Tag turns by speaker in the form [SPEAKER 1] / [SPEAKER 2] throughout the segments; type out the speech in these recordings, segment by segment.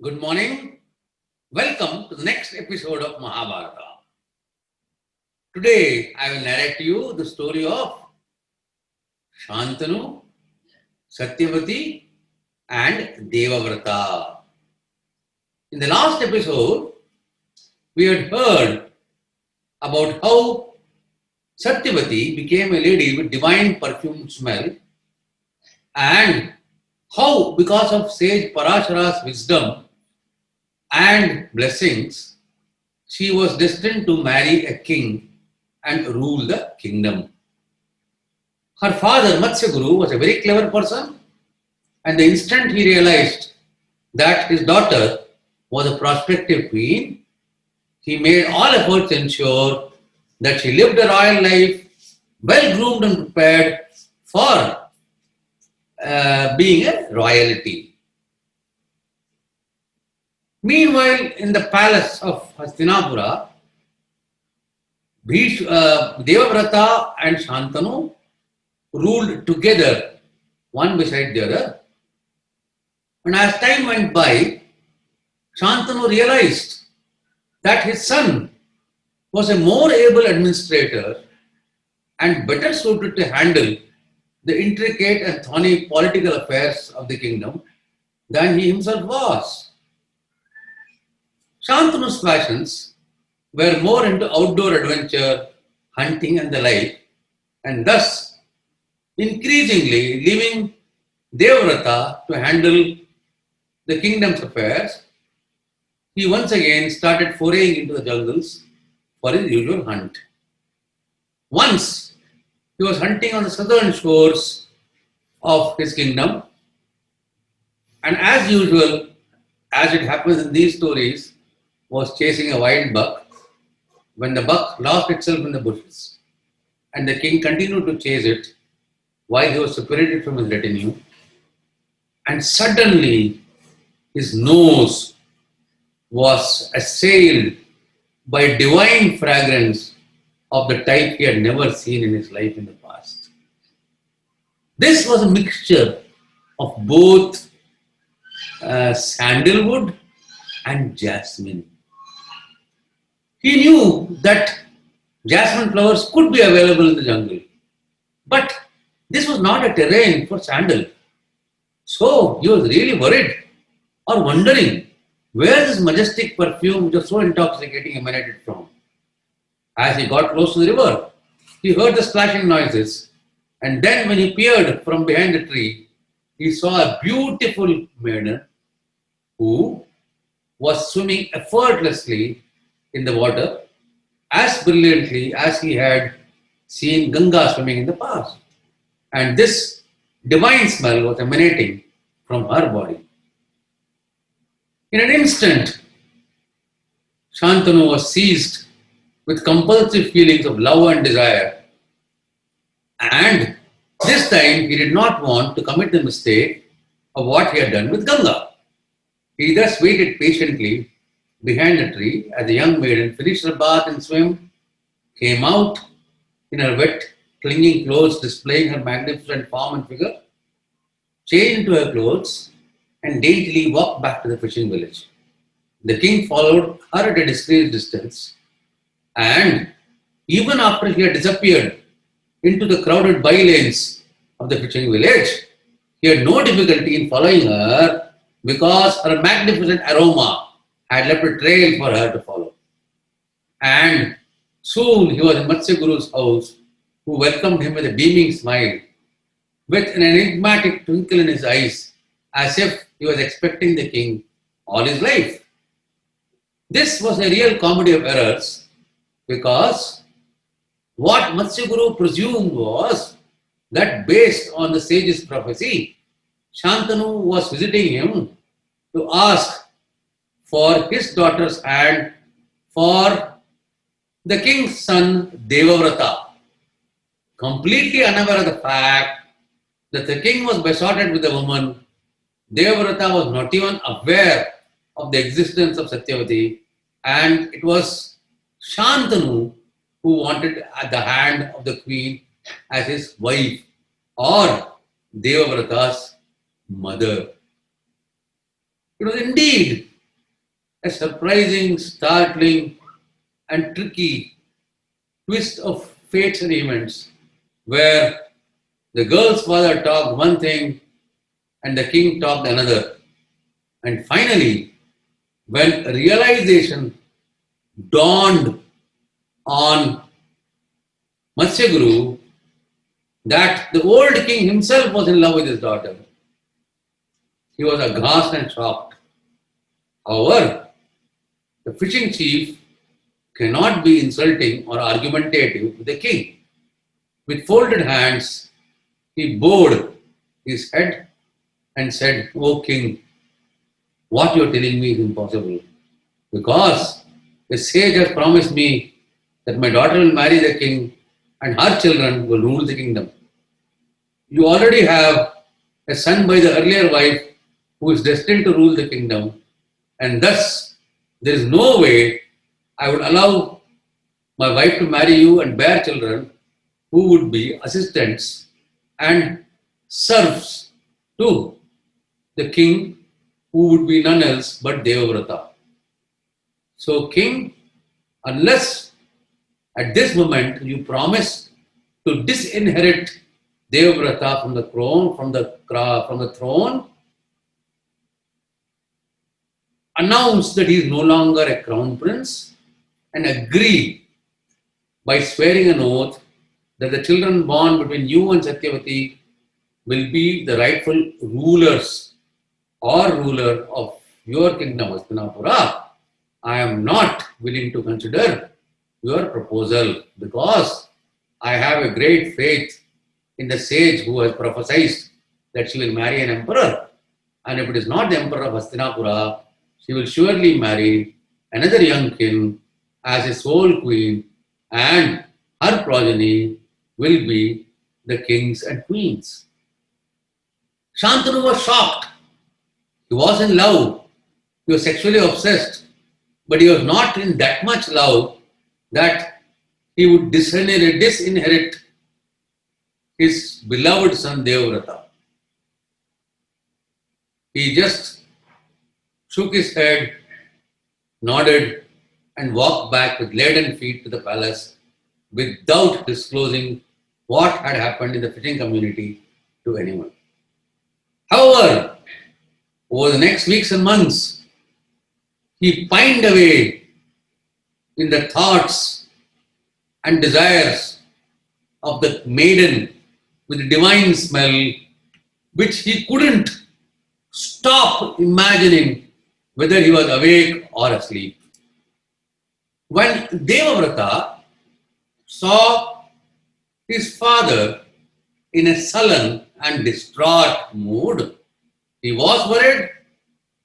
[SPEAKER 1] Good morning. Welcome to the next episode of Mahabharata. Today I will narrate to you the story of Shantanu, Satyavati and Devavrata. In the last episode, we had heard about how Satyavati became a lady with divine perfume smell and how, because of sage Parashara's wisdom and blessings, she was destined to marry a king and rule the kingdom. Her father, Matsya Guru, was a very clever person, and the instant he realized that his daughter was a prospective queen, he made all efforts to ensure that she lived a royal life, well groomed and prepared for being a royalty. Meanwhile, in the palace of Hastinapura, Devavrata and Shantanu ruled together, one beside the other. And as time went by, Shantanu realized that his son was a more able administrator and better suited to handle the intricate and thorny political affairs of the kingdom than he himself was. Shantanu's passions were more into outdoor adventure, hunting, and the like, and thus increasingly leaving Devavrata to handle the kingdom's affairs. He once again started foraying into the jungles for his usual hunt. Once he was hunting on the southern shores of his kingdom, and as usual, as it happens in these stories, was chasing a wild buck when the buck lost itself in the bushes, and the king continued to chase it while he was separated from his retinue, and suddenly his nose was assailed by divine fragrance of the type he had never seen in his life in the past. This was a mixture of both sandalwood and jasmine. He knew that jasmine flowers could be available in the jungle, but this was not a terrain for sandal. So he was really worried or wondering where this majestic perfume, which was so intoxicating, emanated from. As he got close to the river, he heard the splashing noises, and then when he peered from behind the tree, he saw a beautiful maiden who was swimming effortlessly in the water as brilliantly as he had seen Ganga swimming in the past. And this divine smell was emanating from her body. In an instant, Shantanu was seized with compulsive feelings of love and desire. And this time he did not want to commit the mistake of what he had done with Ganga. He thus waited patiently behind a tree as the young maiden finished her bath and swim, came out in her wet, clinging clothes displaying her magnificent form and figure, changed into her clothes, and daintily walked back to the fishing village. The king followed her at a discreet distance, and even after she had disappeared into the crowded bylanes of the fishing village, he had no difficulty in following her because her magnificent aroma had left a trail for her to follow. And soon he was in Matsya Guru's house, who welcomed him with a beaming smile, with an enigmatic twinkle in his eyes, as if he was expecting the king all his life. This was a real comedy of errors because what Matsya Guru presumed was that based on the sage's prophecy, Shantanu was visiting him to ask for his daughter's hand for the king's son Devavrata, completely unaware of the fact that the king was besotted with a woman. Devavrata was not even aware of the existence of Satyavati, and it was Shantanu who wanted the hand of the queen as his wife or Devavrata's mother. It was indeed a surprising, startling, and tricky twist of fates and events where the girl's father talked one thing and the king talked another. And finally, when realization dawned on Matsya Guru that the old king himself was in love with his daughter, he was aghast and shocked. However, the fishing chief cannot be insulting or argumentative with the king. With folded hands, he bowed his head and said, "O king, what you are telling me is impossible, because the sage has promised me that my daughter will marry the king and her children will rule the kingdom. You already have a son by the earlier wife who is destined to rule the kingdom, and thus there is no way I would allow my wife to marry you and bear children who would be assistants and serfs to the king, who would be none else but Devavrata. So, king, unless at this moment you promise to disinherit Devavrata from the throne, announce that he is no longer a crown prince, and agree by swearing an oath that the children born between you and Satyavati will be the rightful rulers or ruler of your kingdom, Hastinapura. I am not willing to consider your proposal, because I have a great faith in the sage who has prophesied that she will marry an emperor. And if it is not the emperor of Hastinapura, she will surely marry another young king as his sole queen, and her progeny will be the kings and queens." Shantanu was shocked. He was in love. He was sexually obsessed. But he was not in that much love that he would disinherit his beloved son Devavrata. He just shook his head, nodded, and walked back with laden feet to the palace without disclosing what had happened in the fishing community to anyone. However, over the next weeks and months, he pined away in the thoughts and desires of the maiden with the divine smell, which he couldn't stop imagining whether he was awake or asleep. When Devavrata saw his father in a sullen and distraught mood, he was worried,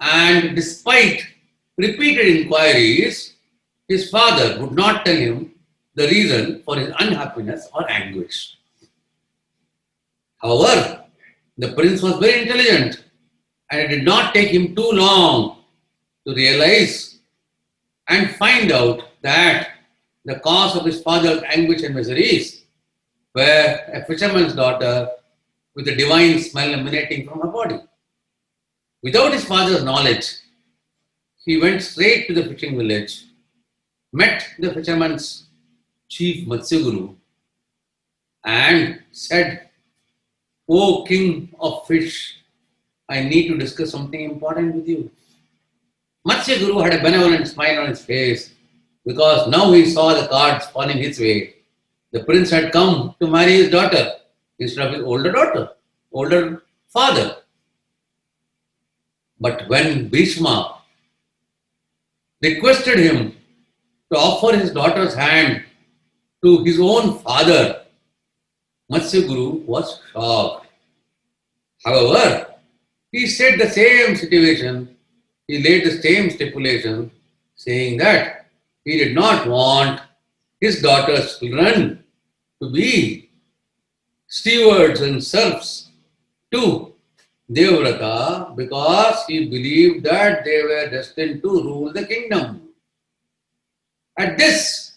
[SPEAKER 1] and despite repeated inquiries, his father would not tell him the reason for his unhappiness or anguish. However, the prince was very intelligent, and it did not take him too long to realize and find out that the cause of his father's anguish and miseries were a fisherman's daughter with a divine smell emanating from her body. Without his father's knowledge, he went straight to the fishing village, met the fisherman's chief Matsya Guru, and said, "O king of fish, I need to discuss something important with you." Matsya Guru had a benevolent smile on his face, because now he saw the cards falling his way. The prince had come to marry his daughter instead of his older father. But when Bhishma requested him to offer his daughter's hand to his own father, Matsya Guru was shocked. However, he said the same situation, he laid the same stipulation, saying that he did not want his daughter's children to be stewards and serfs to Devavrata, because he believed that they were destined to rule the kingdom. At this,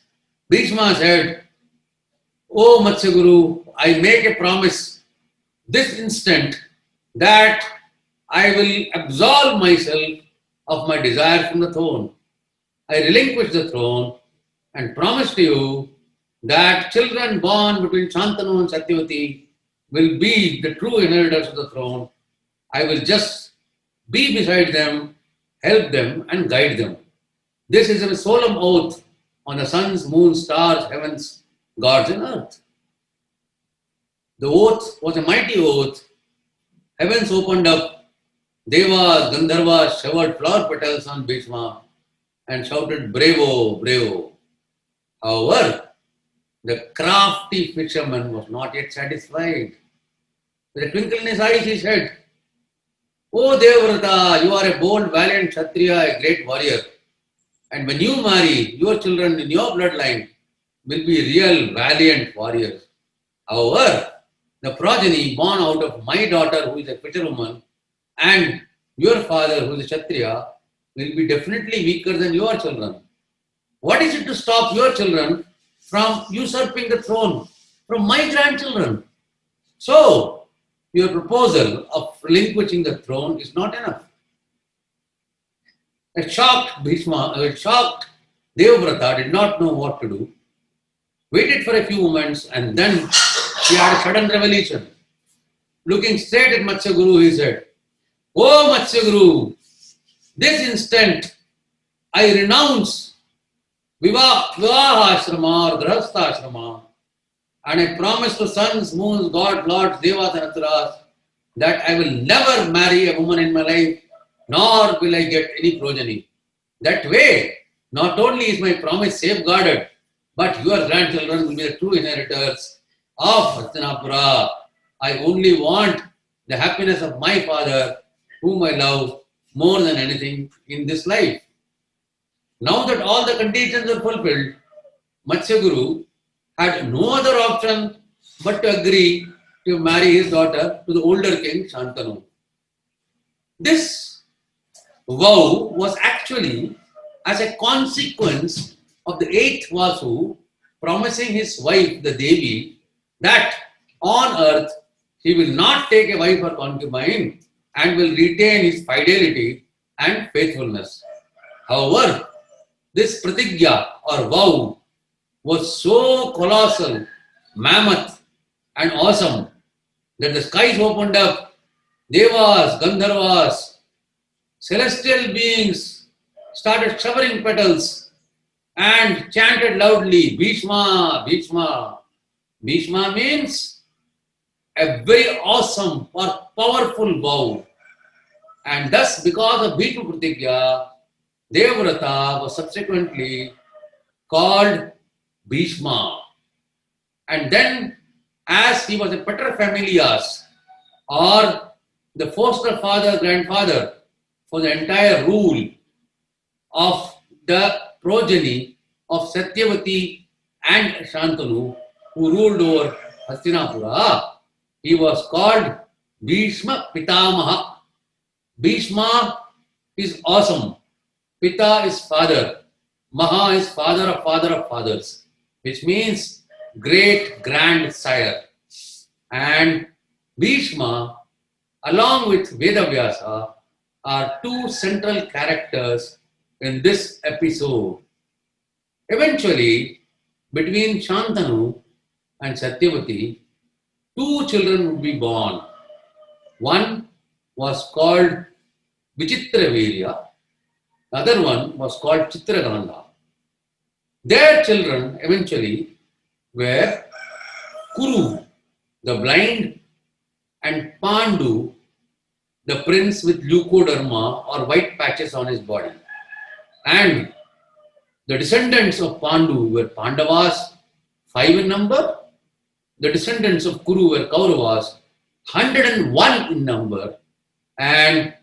[SPEAKER 1] Bhishma said, "O Matsya Guru, I make a promise this instant that I will absolve myself of my desire from the throne. I relinquish the throne and promise to you that children born between Shantanu and Satyavati will be the true inheritors of the throne. I will just be beside them, help them, and guide them. This is a solemn oath on the suns, moons, stars, heavens, gods, and earth. The oath was a mighty oath. Heavens opened up. Devas, Gandharvas showered flower petals on Bhishma and shouted, "Bravo, bravo." However, the crafty fisherman was not yet satisfied. With a twinkle in his eyes, he said, "O Devrata, you are a bold, valiant Kshatriya, a great warrior. And when you marry, your children in your bloodline will be real, valiant warriors. However, the progeny born out of my daughter, who is a fisherwoman, and your father, who is a Kshatriya, will be definitely weaker than your children. What is it to stop your children from usurping the throne from my grandchildren? So, your proposal of relinquishing the throne is not enough." A shocked Devavrata did not know what to do, waited for a few moments, and then he had a sudden revelation. Looking straight at Matsya Guru, he said, "Oh Matsya Guru, this instant I renounce Vivaha Ashrama or Grahastha Ashrama, and I promise to suns, moons, gods, lords, devas, and asuras that I will never marry a woman in my life, nor will I get any progeny. That way, not only is my promise safeguarded, but your grandchildren will be the true inheritors of Hastinapura. I only want the happiness of my father, whom I love more than anything in this life." Now that all the conditions are fulfilled, Matsya Guru had no other option but to agree to marry his daughter to the older king Shantanu. This vow was actually as a consequence of the eighth Vasu promising his wife, the Devi, that on earth he will not take a wife or concubine and will retain his fidelity and faithfulness. However, this pratigya or vow was so colossal, mammoth, and awesome that the skies opened up. Devas, Gandharvas, celestial beings started showering petals and chanted loudly, "Bhishma, Bhishma." Bhishma means a very awesome or powerful vow. And thus, because of Bhishma Pratigya, Devavrata was subsequently called Bhishma. And then, as he was a paterfamilias or the foster father, grandfather for the entire rule of the progeny of Satyavati and Shantanu, who ruled over Hastinapura, he was called Bhishma Pitamaha. Bhishma is awesome. Pita is father. Maha is father of fathers, which means great grandsire. And Bhishma, along with Vedavyasa, are two central characters in this episode. Eventually, between Shantanu and Satyavati, two children would be born. One was called Vichitravirya, the other one was called Chitraganda. Their children eventually were Kuru, the blind, and Pandu, the prince with leucoderma or white patches on his body. And the descendants of Pandu were Pandavas, 5 in number. The descendants of Kuru were Kauravas, 101 in number. And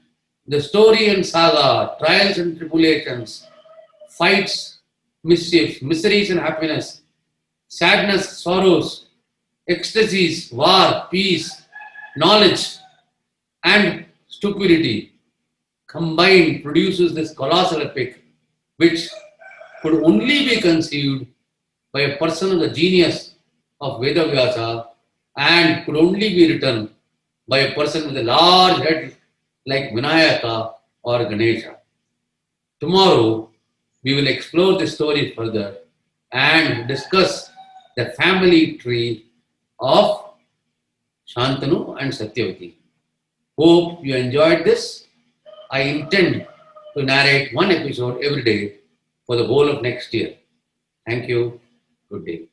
[SPEAKER 1] the story and saga, trials and tribulations, fights, mischief, miseries and happiness, sadness, sorrows, ecstasies, war, peace, knowledge, and stupidity combined produces this colossal epic, which could only be conceived by a person of the genius of Vedavyasa and could only be written by a person with a large head like Vinayaka or Ganesha. Tomorrow, we will explore the story further and discuss the family tree of Shantanu and Satyavati. Hope you enjoyed this. I intend to narrate one episode every day for the whole of next year. Thank you. Good day.